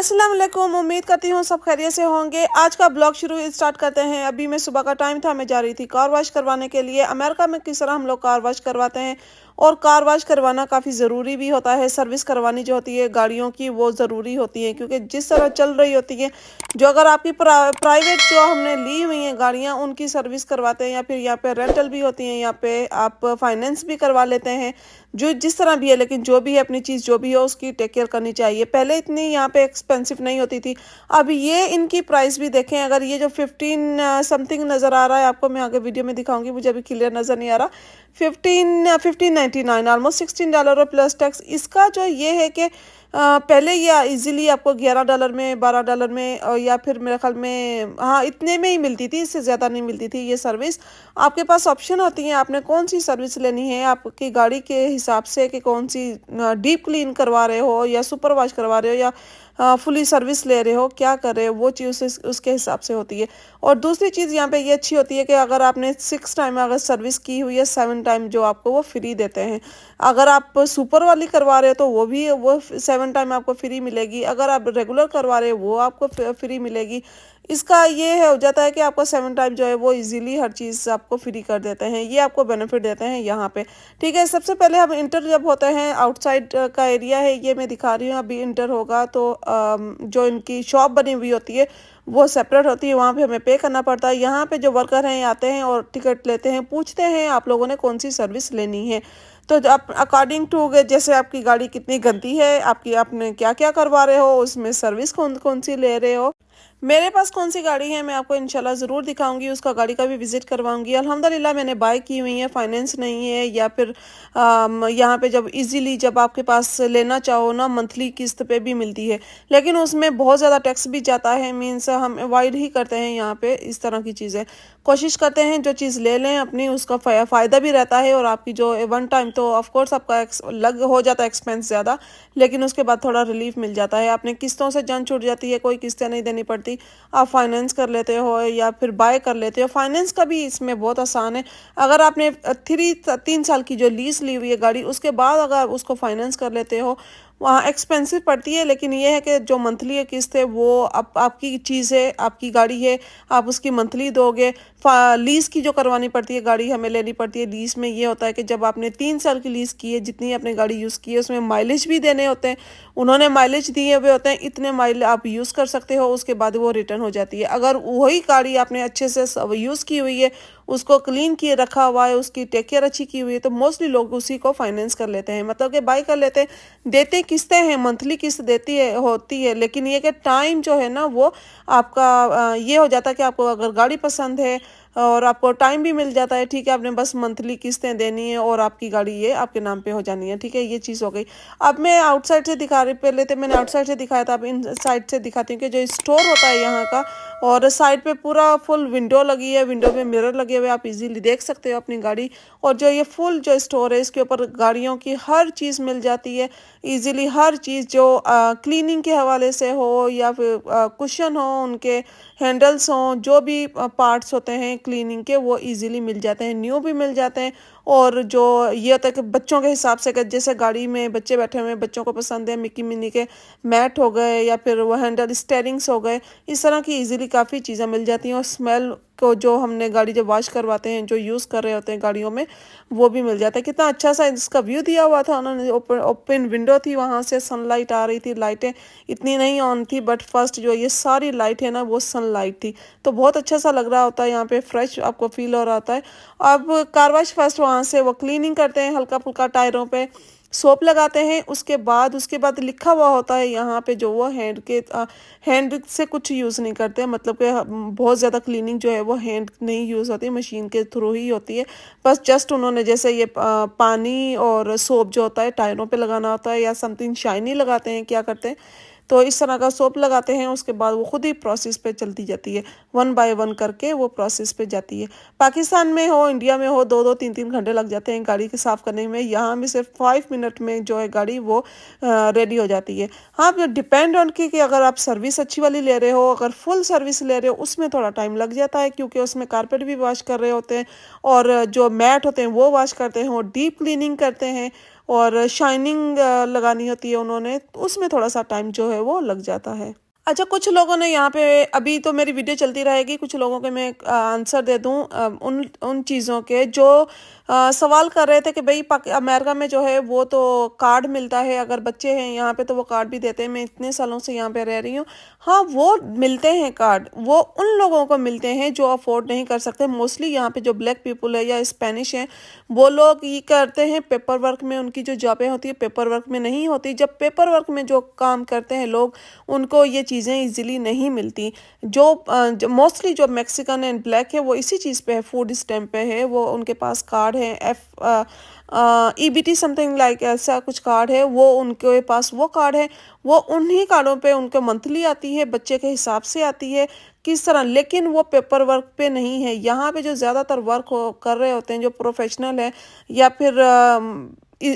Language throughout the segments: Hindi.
अस्सलाम वालेकुम। उम्मीद करती हूँ सब खैरियत से होंगे। आज का ब्लॉग स्टार्ट करते हैं। अभी मैं सुबह का टाइम था, मैं जा रही थी कार वॉश करवाने के लिए। अमेरिका में किस तरह हम लोग कार वॉश करवाते हैं, और कार वॉश करवाना काफ़ी ज़रूरी भी होता है। सर्विस करवानी जो होती है गाड़ियों की वो ज़रूरी होती है, क्योंकि जिस तरह चल रही होती है, जो अगर आपकी प्राइवेट जो हमने ली हुई हैं गाड़ियाँ, उनकी सर्विस करवाते हैं, या फिर यहाँ पे रेंटल भी होती हैं, यहाँ पे आप फाइनेंस भी करवा लेते हैं, जो जिस तरह भी है। लेकिन जो भी है अपनी चीज़ जो भी है उसकी टेक केयर करनी चाहिए। पहले इतनी यहाँ पे एक्सपेंसिव नहीं होती थी। अब ये इनकी प्राइस भी देखें, अगर ये जो 15 समथिंग नज़र आ रहा है आपको, मैं आगे वीडियो में दिखाऊंगी, मुझे अभी क्लियर नज़र नहीं आ रहा। 1599 ऑलमोस्ट $16 प्लस टैक्स। इसका जो ये है कि पहले ये इजीली आपको $11 में, $12 में, या फिर मेरे ख्याल में हाँ इतने में ही मिलती थी, इससे ज़्यादा नहीं मिलती थी ये सर्विस। आपके पास ऑप्शन होती है, आपने कौन सी सर्विस लेनी है आपकी गाड़ी के हिसाब से, कि कौन सी डीप क्लीन करवा रहे हो या सुपर वॉश करवा रहे हो या फुली सर्विस ले रहे हो, क्या कर रहे हो, वो चीज़ उसके हिसाब से होती है। और दूसरी चीज़ यहाँ पे ये अच्छी होती है कि अगर आपने 6 टाइम अगर सर्विस की हुई है, 7 टाइम जो आपको वो फ्री देते हैं। अगर आप सुपर वाली करवा रहे हो तो वो 7 टाइम आपको फ्री मिलेगी। अगर आप रेगुलर करवा रहे हो वो आपको फ्री मिलेगी। इसका ये है हो जाता है कि आपको 7 टाइम जो है वो इजीली हर चीज़ आपको फ्री कर देते हैं, ये आपको बेनिफिट देते हैं यहाँ पे। ठीक है, सबसे पहले हम इंटर जब होते हैं, आउटसाइड का एरिया है ये मैं दिखा रही हूँ। अभी इंटर होगा तो जो इनकी शॉप बनी हुई होती है वो सेपरेट होती है, वहाँ पे हमें पे करना पड़ता है। यहाँ पे जो वर्कर हैं आते हैं और टिकट लेते हैं, पूछते हैं आप लोगों ने कौन सी सर्विस लेनी है। तो आप अकॉर्डिंग टू जैसे आपकी गाड़ी कितनी गंदी है, आपने क्या क्या करवा रहे हो, उसमें सर्विस कौन कौन सी ले रहे हो, मेरे पास कौन सी गाड़ी है, मैं आपको इंशाल्लाह ज़रूर दिखाऊंगी, उसका गाड़ी का भी विजिट करवाऊंगी। अल्हम्दुलिल्लाह मैंने बाय की हुई है, फाइनेंस नहीं है, या फिर यहाँ पे जब इजीली जब आपके पास लेना चाहो ना, मंथली किस्त पे भी मिलती है, लेकिन उसमें बहुत ज़्यादा टैक्स भी जाता है। मीन्स हम अवॉइड ही करते हैं यहाँ पे इस तरह की चीज़ें। कोशिश करते हैं जो चीज़ ले लें अपनी, उसका फ़ायदा भी रहता है, और आपकी जो वन टाइम तो ऑफकोर्स आपका लग हो जाता है एक्सपेंस ज़्यादा, लेकिन उसके बाद थोड़ा रिलीफ मिल जाता है। आपने किस्तों से जान छूट जाती है, कोई किस्तें नहीं देनी पड़ती। आप फाइनेंस कर लेते हो या फिर बाय कर लेते हो। फाइनेंस का भी इसमें बहुत आसान है। अगर आपने 3 साल की जो लीज ली हुई है गाड़ी, उसके बाद अगर उसको फाइनेंस कर लेते हो, वहाँ एक्सपेंसिव पड़ती है, लेकिन ये है कि जो मंथली किस्त है वो आपकी चीज़ है, आपकी गाड़ी है, आप उसकी मंथली दोगे। लीज़ की जो करवानी पड़ती है गाड़ी हमें लेनी पड़ती है। लीज़ में ये होता है कि जब आपने 3 साल की लीज़ की है, जितनी आपने गाड़ी यूज़ की है, उसमें माइलेज भी देने होते हैं। उन्होंने माइलेज दिए हुए होते हैं, इतने माइल आप यूज़ कर सकते हो, उसके बाद वो रिटर्न हो जाती है। अगर वही गाड़ी आपने अच्छे से यूज़ की हुई है, उसको क्लीन किए रखा हुआ है, उसकी टेक केयर अच्छी की हुई है, तो मोस्टली लोग उसी को फाइनेंस कर लेते हैं, मतलब कि बाई कर लेते हैं। देते किस्तें हैं, मंथली किस्त देती है होती है, लेकिन ये कि टाइम जो है ना वो आपका ये हो जाता है कि आपको अगर गाड़ी पसंद है और आपको टाइम भी मिल जाता है, ठीक है, आपने बस मंथली किस्तें देनी है और आपकी गाड़ी ये आपके नाम पे हो जानी है। ठीक है, ये चीज़ हो गई। अब मैं आउटसाइड से दिखा रही, पहले तो मैंने आउटसाइड से दिखाया था, अब इन साइड से दिखाती हूँ कि जो स्टोर होता है यहाँ का, और साइड पे पूरा फुल विंडो लगी है, विंडो पे मिरर लगे हुए, आप इजीली देख सकते हो अपनी गाड़ी। और जो ये फुल जो स्टोर है, इसके ऊपर गाड़ियों की हर चीज़ मिल जाती है इजीली। हर चीज़ जो क्लीनिंग के हवाले से हो, या फिर कुशन हो, उनके हैंडल्स हों, जो भी पार्ट्स होते हैं क्लीनिंग के, वो इजीली मिल जाते हैं, न्यू भी मिल जाते हैं। और जो ये होता है कि बच्चों के हिसाब से, कि जैसे गाड़ी में बच्चे बैठे हुए हैं, बच्चों को पसंद है मिक्की मिनी के मैट हो गए, या फिर वो हैंडल स्टेयरिंग्स हो गए, इस तरह की इजीली काफ़ी चीज़ें मिल जाती हैं। और स्मेल को जो हमने गाड़ी जब वॉश करवाते हैं, जो यूज़ कर रहे होते हैं गाड़ियों में, वो भी मिल जाता है। कितना अच्छा सा इसका व्यू दिया हुआ था उन्होंने, ओपन विंडो थी, वहाँ से सनलाइट आ रही थी। लाइटें इतनी नहीं ऑन थी, बट फर्स्ट जो ये सारी लाइट है ना वो सनलाइट थी, तो बहुत अच्छा सा लग रहा होता है, यहाँ पे फ्रेश आपको फील हो रहा होता है। अब कार वॉश फर्स्ट वहाँ से वो क्लीनिंग करते हैं, हल्का फुल्का टायरों पे सोप लगाते हैं, उसके बाद लिखा हुआ होता है यहाँ पे, जो वो हैंड से कुछ यूज़ नहीं करते, मतलब कि बहुत ज़्यादा क्लीनिंग जो है वो हैंड नहीं यूज़ होती, मशीन के थ्रू ही होती है। बस जस्ट उन्होंने जैसे ये पानी और सोप जो होता है टायरों पे लगाना होता है, या समथिंग शाइनी लगाते हैं, क्या करते हैं, तो इस तरह का सोप लगाते हैं। उसके बाद वो खुद ही प्रोसेस पे चलती जाती है, 1 बाय 1 करके वो प्रोसेस पे जाती है। पाकिस्तान में हो, इंडिया में हो, 2-2 3-3 घंटे लग जाते हैं गाड़ी के साफ़ करने में, यहाँ में सिर्फ 5 मिनट में जो है गाड़ी वो रेडी हो जाती है। हाँ, डिपेंड ऑन कि अगर आप सर्विस अच्छी वाली ले रहे हो, अगर फुल सर्विस ले रहे हो, उसमें थोड़ा टाइम लग जाता है, क्योंकि उसमें कारपेट भी वॉश कर रहे होते हैं, और जो मैट होते हैं वो वॉश करते हैं, और डीप क्लीनिंग करते हैं, और शाइनिंग लगानी होती है उन्होंने, तो उसमें थोड़ा-सा टाइम जो है वो लग जाता है। अच्छा, कुछ लोगों ने यहाँ पे, अभी तो मेरी वीडियो चलती रहेगी, कुछ लोगों के मैं आंसर दे दूँ उन उन चीज़ों के जो सवाल कर रहे थे कि भई पाक अमेरिका में जो है वो तो कार्ड मिलता है, अगर बच्चे हैं यहाँ पे तो वो कार्ड भी देते हैं। मैं इतने सालों से यहाँ पे रह रही हूँ। हाँ, वो मिलते हैं कार्ड, वो उन लोगों को मिलते हैं जो अफ़ोर्ड नहीं कर सकते। मोस्टली यहाँ पे जो ब्लैक पीपल है या स्पेनिश हैं, वो लोग ये करते हैं पेपर वर्क में, उनकी जो जॉबें होती है पेपर वर्क में नहीं होती। जब पेपर वर्क में जो काम करते हैं लोग, उनको ये चीज़ें ईज़िली नहीं मिलती। जो मोस्टली जो मैक्सिकन एंड ब्लैक है वो इसी चीज़ पे है, फूड स्टैम्प पे है, वो उनके पास कार्ड है, ईबीटी समथिंग लाइक ऐसा कुछ कार्ड है, वो उनके पास वो कार्ड है। वो उन्हीं कार्डों पे उनको मंथली आती है, बच्चे के हिसाब से आती है, किस तरह, लेकिन वो पेपर वर्क पे नहीं है। यहाँ पे जो ज़्यादातर वर्क कर रहे होते हैं जो प्रोफेशनल है, या फिर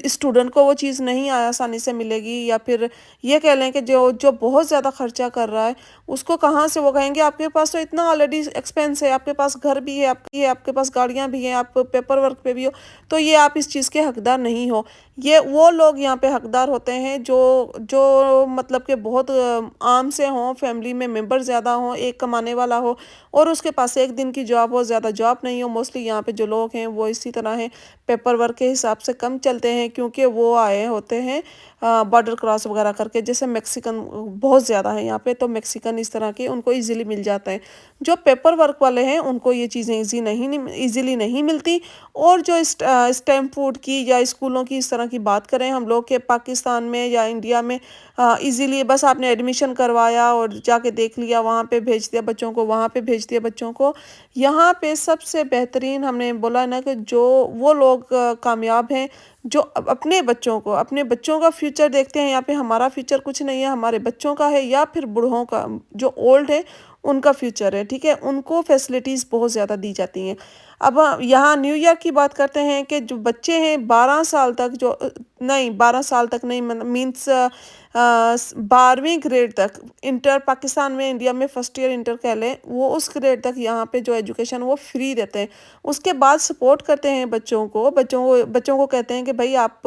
स्टूडेंट को वो चीज़ नहीं आसानी से मिलेगी, या फिर ये कह लें कि जो जो बहुत ज़्यादा खर्चा कर रहा है, उसको कहाँ से वो कहेंगे, आपके पास तो इतना ऑलरेडी एक्सपेंस है, आपके पास घर भी है, आपके पास गाड़ियाँ भी हैं, आप पेपर वर्क पे भी हो, तो ये आप इस चीज़ के हकदार नहीं हो। ये वो लोग यहाँ पे हकदार होते हैं जो जो मतलब कि बहुत आम से हों, फैमिली में मेंबर ज़्यादा हों, एक कमाने वाला हो और उसके पास एक दिन की जॉब हो, ज़्यादा जॉब नहीं हो। मोस्टली यहाँ पे जो लोग हैं वो इसी तरह हैं, पेपर वर्क के हिसाब से कम चलते हैं, क्योंकि वो आए होते हैं बॉर्डर क्रॉस वगैरह करके। जैसे मैक्सिकन बहुत ज़्यादा है यहाँ पे, तो मैक्सिकन इस तरह के उनको इजीली मिल जाता है। जो पेपर वर्क वाले हैं उनको ये चीज़ें ईज़िली नहीं मिलती। और जो स्टेम फूड की या स्कूलों की इस तरह की बात करें हम लोग के पाकिस्तान में या इंडिया में, इजीली बस आपने एडमिशन करवाया और जाके देख लिया, वहाँ पे भेज दिया बच्चों को, वहाँ पे भेज दिया बच्चों को। यहाँ पे सबसे बेहतरीन हमने बोला ना कि जो वो लोग कामयाब हैं, जो अपने बच्चों का फ्यूचर देखते हैं। यहाँ पे हमारा फ्यूचर कुछ नहीं है, हमारे बच्चों का है या फिर बूढ़ों का, जो ओल्ड है उनका फ्यूचर है, ठीक है। उनको फैसिलिटीज़ बहुत ज़्यादा दी जाती हैं। अब यहाँ न्यूयॉर्क की बात करते हैं कि जो बच्चे हैं 12 साल तक, जो नहीं 12 साल तक नहीं, मीन्स 12वीं ग्रेड तक, इंटर पाकिस्तान में, इंडिया में फर्स्ट ईयर इंटर कह लें, वो उस ग्रेड तक यहाँ पे जो एजुकेशन वो फ्री देते हैं। उसके बाद सपोर्ट करते हैं बच्चों को कहते हैं कि भाई आप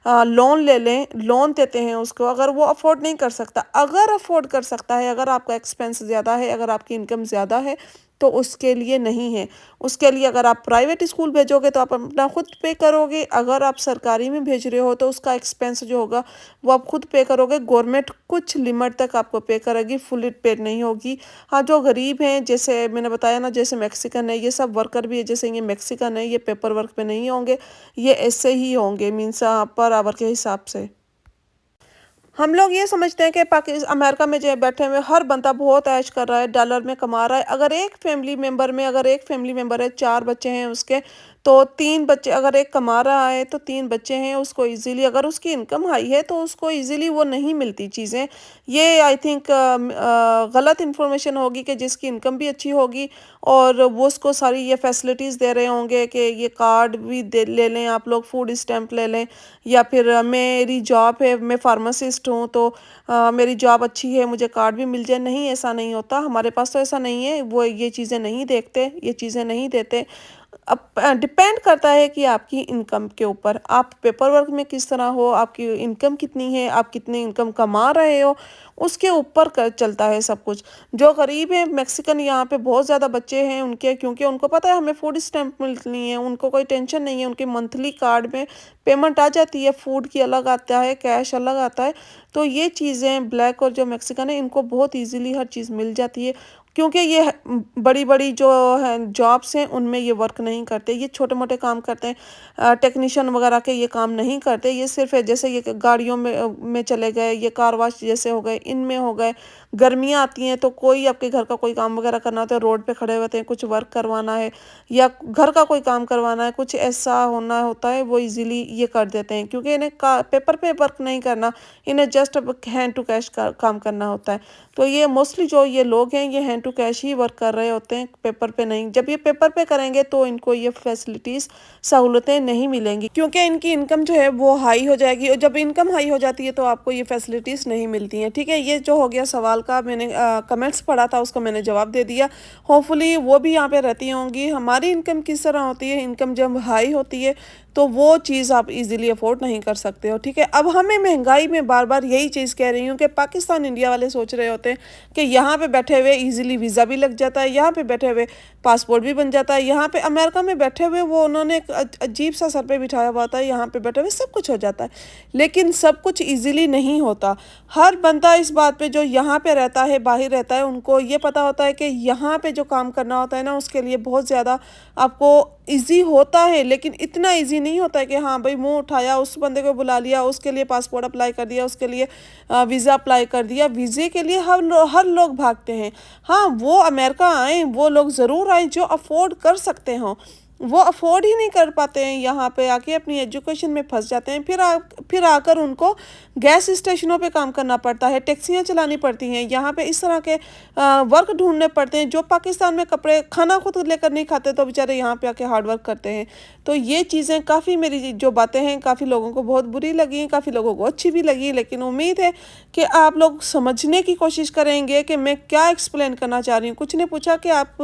लोन ले लें, लोन देते हैं उसको, अगर वो अफोर्ड नहीं कर सकता। अगर अफोर्ड कर सकता है, अगर आपका एक्सपेंस ज़्यादा है, अगर आपकी इनकम ज़्यादा है, तो उसके लिए नहीं है। उसके लिए अगर आप प्राइवेट स्कूल भेजोगे तो आप अपना खुद पे करोगे, अगर आप सरकारी में भेज रहे हो तो उसका एक्सपेंस जो होगा वो आप खुद पे करोगे। गवर्नमेंट कुछ लिमिट तक आपको पे करेगी, फुल पेड नहीं होगी। हाँ, जो गरीब हैं, जैसे मैंने बताया ना, जैसे मैक्सिकन है, ये सब वर्कर भी है, जैसे ये मैक्सिकन है, ये पेपर वर्क पे नहीं होंगे, ये ऐसे ही होंगे, मीन्स पर आवर के हिसाब से। हम लोग ये समझते हैं कि अमेरिका में जो बैठे हुए हर बंदा बहुत ऐश कर रहा है, डॉलर में कमा रहा है। अगर एक फैमिली मेंबर है, 4 बच्चे हैं उसके, तो 3 बच्चे, अगर एक कमा रहा है तो 3 बच्चे हैं, उसको इजीली, अगर उसकी इनकम हाई है तो उसको इजीली वो नहीं मिलती चीज़ें। ये आई थिंक गलत इन्फॉर्मेशन होगी कि जिसकी इनकम भी अच्छी होगी और वो उसको सारी ये फैसिलिटीज़ दे रहे होंगे कि ये कार्ड भी ले लें आप लोग, फूड स्टैम्प ले लें, या फिर मेरी जॉब है, मैं फार्मासिस्ट हूँ, तो मेरी जॉब अच्छी है, मुझे कार्ड भी मिल जाए। नहीं, ऐसा नहीं होता, हमारे पास तो ऐसा नहीं है, वो ये चीज़ें नहीं देखते, ये चीज़ें नहीं देते। अब डिपेंड करता है कि आपकी इनकम के ऊपर, आप पेपर वर्क में किस तरह हो, आपकी इनकम कितनी है, आप कितनी इनकम कमा रहे हो, उसके ऊपर चलता है सब कुछ। जो गरीब हैं मैक्सिकन, यहाँ पे बहुत ज़्यादा बच्चे हैं उनके, क्योंकि उनको पता है हमें फूड स्टैम्प मिलनी है, उनको कोई टेंशन नहीं है, उनके मंथली कार्ड में पेमेंट आ जाती है, फूड की अलग आता है, कैश अलग आता है। तो ये चीज़ें ब्लैक और जो मैक्सिकन है इनको बहुत ईजीली हर चीज़ मिल जाती है, क्योंकि ये बड़ी बड़ी जो है जॉब्स हैं उनमें ये वर्क नहीं करते, ये छोटे मोटे काम करते हैं, टेक्नीशियन वगैरह के ये काम नहीं करते। ये सिर्फ है जैसे ये गाड़ियों में चले गए, ये कार वाश जैसे हो गए, इनमें हो गए। गर्मियाँ आती हैं तो कोई आपके घर का कोई काम वगैरह करना होता है, रोड पे खड़े होते हैं, कुछ वर्क करवाना है या घर का कोई काम करवाना है, कुछ ऐसा होना होता है, वो इजीली ये कर देते हैं, क्योंकि इन्हें पेपर पे वर्क नहीं करना, इन्हें जस्ट हैंड टू कैश काम करना होता है। तो ये मोस्टली जो ये लोग हैं ये हैंड टू कैश ही वर्क कर रहे होते हैं, पेपर पे नहीं। जब ये पेपर पे करेंगे तो इनको ये फैसिलिटीज़, सहूलतें नहीं मिलेंगी, क्योंकि इनकी इनकम जो है वो हाई हो जाएगी, और जब इनकम हाई हो जाती है तो आपको ये फैसिलिटीज़ नहीं मिलती हैं, ठीक है। ये जो हो गया सवाल का, मैंने कमेंट्स पढ़ा था, उसका मैंने जवाब दे दिया। होपफुली वो भी यहाँ पे रहती होंगी। हमारी इनकम किस तरह होती है, इनकम जब हाई होती है तो वो चीज़ आप इजीली अफोर्ड नहीं कर सकते हो, ठीक है। अब हमें महंगाई में बार बार यही चीज़ कह रही हूँ कि पाकिस्तान इंडिया वाले सोच रहे होते हैं कि यहाँ पे बैठे हुए इजीली वीज़ा भी लग जाता है, यहाँ पे बैठे हुए पासपोर्ट भी बन जाता है, यहाँ पे अमेरिका में बैठे हुए वो उन्होंने एक अजीब सा सर पे बिठाया हुआ था, यहाँ पे बैठे हुए सब कुछ हो जाता है। लेकिन सब कुछ इजीली नहीं होता। हर बंदा इस बात पे जो यहाँ पे रहता है, बाहर रहता है, उनको ये पता होता है कि यहाँ पे जो काम करना होता है ना, उसके लिए बहुत ज़्यादा आपको इजी होता है, लेकिन इतना इजी नहीं होता है कि हाँ भाई मुंह उठाया, उस बंदे को बुला लिया, उसके लिए पासपोर्ट अप्लाई कर दिया, उसके लिए वीज़ा अप्लाई कर दिया। वीज़े के लिए हर लोग भागते हैं। हाँ, वो अमेरिका आए, वो लोग ज़रूर आए जो अफोर्ड कर सकते हों। वो अफोर्ड ही नहीं कर पाते हैं, यहाँ पे आके अपनी एजुकेशन में फंस जाते हैं। फिर आकर उनको गैस स्टेशनों पे काम करना पड़ता है, टैक्सियाँ चलानी पड़ती हैं, यहाँ पे इस तरह के वर्क ढूंढने पड़ते हैं। जो पाकिस्तान में कपड़े खाना खुद लेकर नहीं खाते, तो बेचारे यहाँ पे आके हार्ड वर्क करते हैं। तो ये चीज़ें काफ़ी, मेरी जो बातें हैं काफ़ी लोगों को बहुत बुरी लगी, काफ़ी लोगों को अच्छी भी लगी, लेकिन उम्मीद है कि आप लोग समझने की कोशिश करेंगे कि मैं क्या एक्सप्लेन करना चाह रही हूँ। कुछ ने पूछा कि आप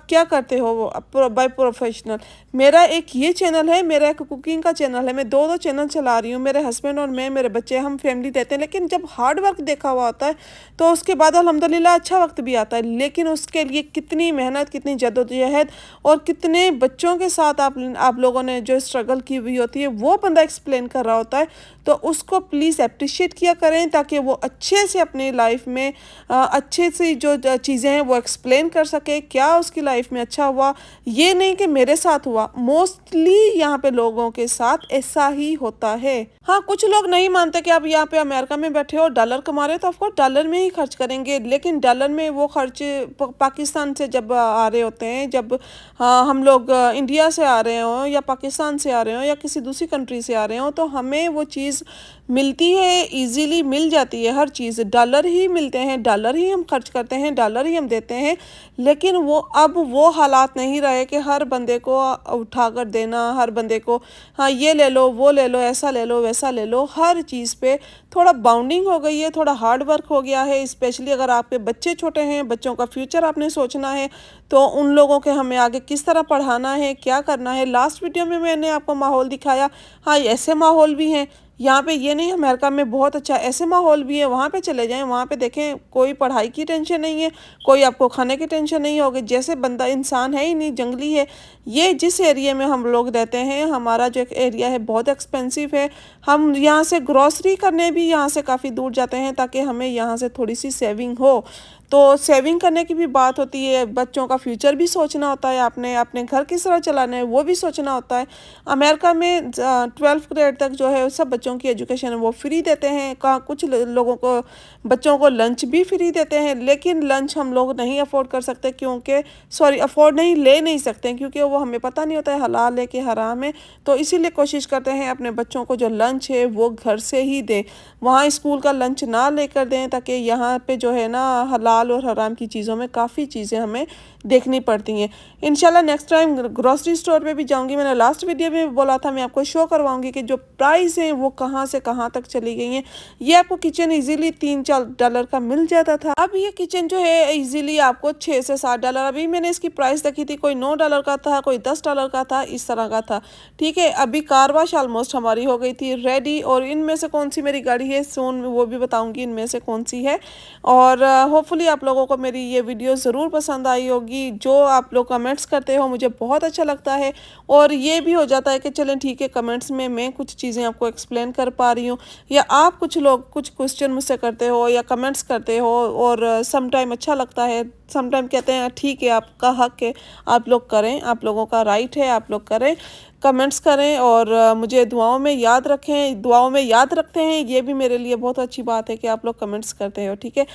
क्या करते हो बाय प्रोफेशनल। मेरा एक ये चैनल है, मेरा एक कुकिंग का चैनल है, मैं दो चैनल चला रही हूँ। मेरे हस्बैंड और मैं, मेरे बच्चे, हम फैमिली रहते हैं। लेकिन जब हार्ड वर्क देखा हुआ होता है तो उसके बाद अल्हम्दुलिल्लाह अच्छा वक्त भी आता है। लेकिन उसके लिए कितनी मेहनत, कितनी जद्दोजहद और कितने बच्चों के साथ आप लोगों ने जो स्ट्रगल की हुई होती है, वो बंदा एक्सप्लेन कर रहा होता है। तो उसको प्लीज़ अप्रिशिएट किया करें, ताकि वो अच्छे से अपनी लाइफ में अच्छे से जो चीज़ें हैं वो एक्सप्लेन कर सके, क्या उसकी लाइफ में अच्छा हुआ। ये नहीं कि मेरे साथ हुआ, मोस्टली यहाँ पे लोगों के साथ ऐसा ही होता है। हाँ, कुछ लोग नहीं मानते कि आप यहाँ पे अमेरिका में बैठे हो, डॉलर कमा रहे हो, तो ऑफकोर्स डॉलर में ही खर्च करेंगे। लेकिन डॉलर में वो खर्च पाकिस्तान से जब आ रहे होते हैं, जब हम लोग इंडिया से आ रहे हों या पाकिस्तान से आ रहे हों या किसी दूसरी कंट्री से आ रहे हों, तो हमें वो चीज़ मिलती है, इजीली मिल जाती है। हर चीज़ डॉलर ही मिलते हैं, डॉलर ही हम खर्च करते हैं, डॉलर ही हम देते हैं। लेकिन अब वो हालात नहीं रहे कि हर बंदे को उठाकर देना, हर बंदे को हाँ ये ले लो, वो ले लो, ऐसा ले लो, वैसा ले लो। हर चीज़ पे थोड़ा बाउंडिंग हो गई है, थोड़ा हार्ड वर्क हो गया है। स्पेशली अगर आपके बच्चे छोटे हैं, बच्चों का फ्यूचर आपने सोचना है, तो उन लोगों के हमें आगे किस तरह पढ़ाना है, क्या करना है। लास्ट वीडियो में मैंने आपको माहौल दिखाया। हाँ, ऐसे माहौल भी हैं यहाँ पे, ये नहीं अमेरिका में बहुत अच्छा, ऐसे माहौल भी है। वहाँ पे चले जाएं, वहाँ पे देखें, कोई पढ़ाई की टेंशन नहीं है, कोई आपको खाने की टेंशन नहीं होगी। जैसे बंदा इंसान है ही नहीं, जंगली है। ये जिस एरिया में हम लोग रहते हैं, हमारा जो एरिया है बहुत एक्सपेंसिव है। हम यहाँ से ग्रॉसरी करने भी यहाँ से काफ़ी दूर जाते हैं, ताकि हमें यहाँ से थोड़ी सी सेविंग हो। तो सेविंग करने की भी बात होती है, बच्चों का फ्यूचर भी सोचना होता है, आपने अपने घर किस तरह चलाना है वो भी सोचना होता है। अमेरिका में 12th ग्रेड तक जो है सब बच्चों की एजुकेशन है वो फ्री देते हैं। कहाँ कुछ लोगों को, बच्चों को लंच भी फ्री देते हैं। लेकिन लंच हम लोग नहीं अफोर्ड कर सकते, अफोर्ड नहीं, ले नहीं सकते, क्योंकि वो हमें पता नहीं होता है हलाल है कि हराम है। तो इसीलिए कोशिश करते हैं अपने बच्चों को जो लंच है वो घर से ही दें, वहाँ स्कूल का लंच ना लेकर दें, ताकि यहाँ पे जो है ना हलाल और हराम की चीज़ों में काफ़ी चीज़ें हमें देखनी पड़ती हैं। इंशाल्लाह नेक्स्ट टाइम ग्रोसरी स्टोर पे भी जाऊंगी। मैंने लास्ट वीडियो में बोला था मैं आपको शो करवाऊंगी कि जो प्राइस हैं वो कहाँ से कहाँ तक चली गई हैं। ये आपको किचन इजीली $3-4 का मिल जाता था। अब ये किचन जो है इजीली आपको $6 से $7। अभी मैंने इसकी प्राइस देखी थी, कोई $9 का था, कोई $10 का था, इस तरह का था, ठीक है। अभी कार वॉश ऑलमोस्ट हमारी हो गई थी रेडी, और इनमें से कौन सी मेरी गाड़ी है सोन वो भी बताऊंगी इनमें से कौन सी है। और होपफुली आप लोगों को मेरी ये वीडियो ज़रूर पसंद आई होगी। जो आप लोग कमेंट्स करते हो मुझे बहुत अच्छा लगता है, और ये भी हो जाता है कि चलें ठीक है, कमेंट्स में मैं कुछ चीज़ें आपको एक्सप्लेन कर पा रही हूँ, या आप कुछ लोग कुछ क्वेश्चन मुझसे करते हो या कमेंट्स करते हो, और सम टाइम अच्छा लगता है, सम टाइम कहते हैं ठीक है आपका हक है, आप लोग करें, आप लोगों का राइट है, आप लोग करें, कमेंट्स करें। और मुझे दुआओं में याद रखें, दुआओं में याद रखते हैं, ये भी मेरे लिए बहुत अच्छी बात है कि आप लोग कमेंट्स करते हो, ठीक है।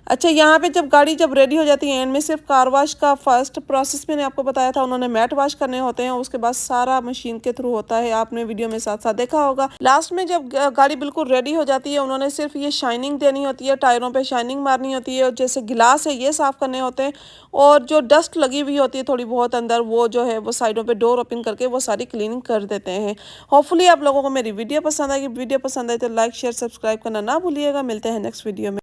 अच्छा, यहाँ पे जब गाड़ी जब रेडी हो जाती है, एंड में सिर्फ कार वॉश का फर्स्ट प्रोसेस मैंने आपको बताया था, उन्होंने मैट वॉश करने होते हैं, उसके बाद सारा मशीन के थ्रू होता है, आपने वीडियो में साथ साथ देखा होगा। लास्ट में जब गाड़ी बिल्कुल रेडी हो जाती है, उन्होंने सिर्फ ये शाइनिंग देनी होती है, टायरों पे शाइनिंग मारनी होती है, और जैसे गिलास है ये साफ़ करने होते हैं, और जो डस्ट लगी हुई होती है थोड़ी बहुत अंदर, वो जो है वो साइडों पे डोर ओपन करके वो सारी क्लीनिंग कर देते हैं। होपफुली आप लोगों को मेरी वीडियो पसंद आएगी। वीडियो पसंद आए तो लाइक शेयर सब्सक्राइब करना ना भूलिएगा। मिलते हैं नेक्स्ट वीडियो में।